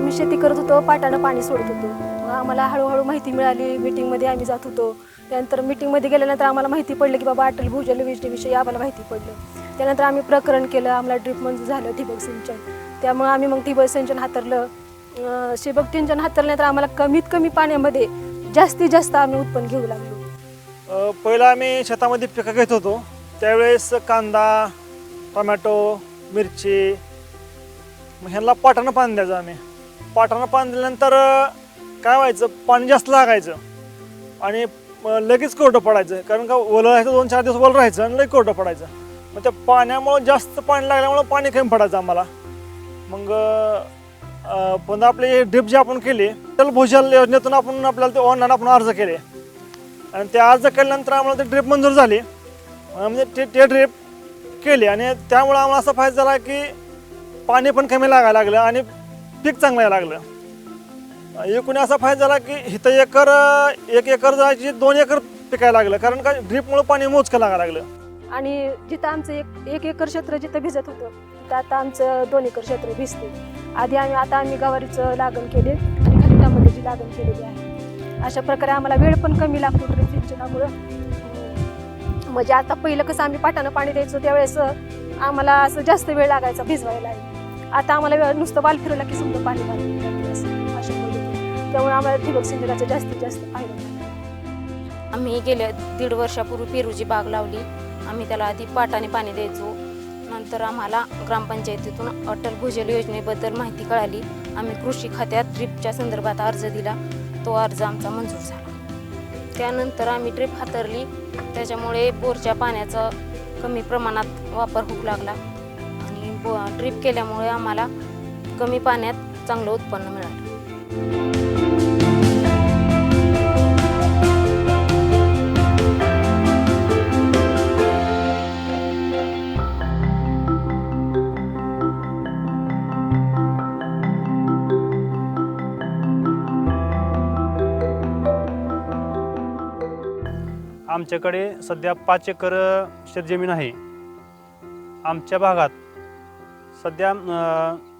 आम्ही शेती करत होतो, पाटानं पाणी सोडत होतो. मग आम्हाला हळूहळू माहिती मिळाली, मीटिंगमध्ये आम्ही जात होतो. त्यानंतर मीटिंगमध्ये गेल्यानंतर आम्हाला माहिती पडलं की बाबा अटल भूजल योजनेविषयी आम्हाला माहिती पडलं. त्यानंतर आम्ही प्रकरण केलं, आम्हाला ड्रीप मंजूर झालं, ठिबक सिंचन. त्यामुळे आम्ही मग ठिबक सिंचन हाताळलं. ठिबक सिंचन हाताळल्यानंतर आम्हाला कमीत कमी पाण्यामध्ये जास्तीत जास्त आम्ही उत्पन्न घेऊ लागलो. पहिलं आम्ही शेतामध्ये पिकं घेत होतो, त्यावेळेस कांदा, टोमॅटो, मिरची, मग ह्यांना पाटानं पाणी द्यायचं. आम्ही पाटानं पाणी दिल्यानंतर काय व्हायचं, पाणी जास्त लागायचं आणि लगेच कोरडं पडायचं. कारण का ओलं राहायचं, 2-4 दिवस ओलं राहायचं आणि लगेच कोरडं पडायचं. मग त्या पाण्यामुळं जास्त पाणी लागल्यामुळं पाणी कमी पडायचं आम्हाला. मग पुन्हा आपले हे ड्रीप जे आपण केले, अटल भूजल योजनेतून आपण आपल्याला ते ऑनलाईन आपण अर्ज केले आणि ते अर्ज केल्यानंतर आम्हाला ते ड्रीप मंजूर झाली. म्हणजे ते ड्रीप केले आणि त्यामुळं आम्हाला असा फायदा झाला की पाणी पण कमी लागायला लागलं आणि पीक चांगलं यायला लागलं. एकूण असा फायदा झाला की इथं एक एकर जायची 2 एकर पिकायला लागलं, कारण का ड्रीपमुळे पाणी मोजकं लागायला लागलं. आणि जिथं आमचं एक एकर क्षेत्र जिथं भिजत होतं, तिथं आता आमचं 2 एकर क्षेत्र भिजते. आता आम्ही गवारीचं लागण केले आणि खतामध्ये जी लागण केलेली आहे. अशा प्रकारे आम्हाला वेळ पण कमी लागतो ड्रीप सिंचनामुळं. म्हणजे आता पहिलं कसं आम्ही पाटानं पाणी द्यायचो, त्यावेळेस आम्हाला असं जास्त वेळ लागायचा भिजवायला. आता आम्हाला नुसतं बाल फिरवला की समजा पाणी अशा पद्धतीने. त्यामुळे आम्हाला ठिबक सिंचनाचा जास्तीत जास्त फायदा झाला. आम्ही गेल्या 1.5 वर्षापूर्वी पेरूची बाग लावली. आम्ही त्याला आधी पाटाने पाणी द्यायचो. नंतर आम्हाला ग्रामपंचायतीतून अटल भूजल योजनेबद्दल माहिती कळाली. आम्ही कृषी खात्यात ड्रीपच्या संदर्भात अर्ज दिला. तो अर्ज आमचा मंजूर झाला. त्यानंतर आम्ही ड्रीप हाताळली. त्याच्यामुळे बोरच्या पाण्याचा कमी प्रमाणात वापर होऊ लागला आणि ड्रीप केल्यामुळे आम्हाला कमी पाण्यात चांगलं उत्पन्न मिळालं. आमच्याकडे सध्या 5 एकर शेतजमीन आहे. आमच्या भागात सध्या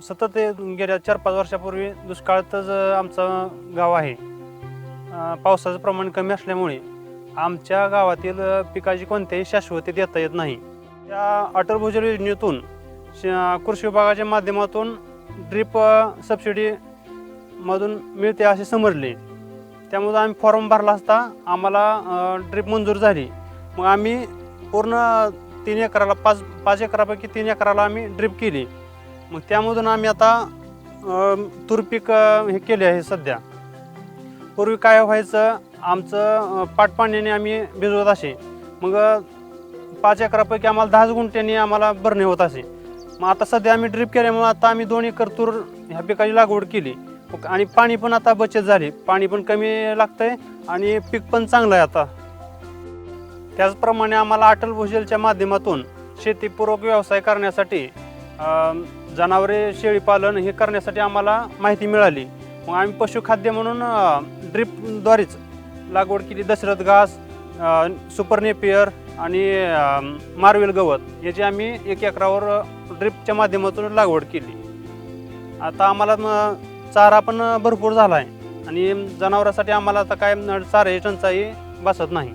सतत गेल्या 4-5 वर्षापूर्वी दुष्काळातच आमचं गाव आहे. पावसाचं प्रमाण कमी असल्यामुळे आमच्या गावातील पिकाची कोणत्याही शाश्वती देता येत नाही. त्या अटल भूजल योजनेतून कृषी विभागाच्या माध्यमातून ड्रीप सबसिडीमधून मिळते असे समजले. त्यामुळे आम्ही फॉर्म भरला असता आम्हाला ड्रीप मंजूर झाली. मग आम्ही पूर्ण 3 एकराला 5 एकरापैकी 3 एकराला आम्ही ड्रीप केली. मग त्यामधून आम्ही आता तूर पीक हे केले आहे सध्या. पूर्वी काय व्हायचं, आमचं पाटपाण्याने आम्ही भिजवत असे. मग 5 एकरापैकी आम्हाला 10 गुंठ्यांनी आम्हाला भरणे होत असे. मग आता सध्या आम्ही ड्रीप केल्यामुळे आता आम्ही 2 एकर तूर ह्या पिकाची लागवड केली आणि पाणी पण आता बचत झाली. पाणी पण कमी लागतंय आणि पीक पण चांगलं आहे आता. त्याचप्रमाणे आम्हाला अटल भूजलच्या माध्यमातून शेतीपूरक व्यवसाय करण्यासाठी जनावरे शेळीपालन हे करण्यासाठी आम्हाला माहिती मिळाली. मग आम्ही पशुखाद्य म्हणून ड्रीपद्वारेच लागवड केली. दशरथ घास, सुपर नेपियर आणि मार्वेल गवत याची आम्ही 1 एकरावर ड्रीपच्या माध्यमातून लागवड केली. आता आम्हाला चारा पण भरपूर झाला आहे आणि जनावरांसाठी आम्हाला आता काय चाऱ्याची टंचाई भासत नाही.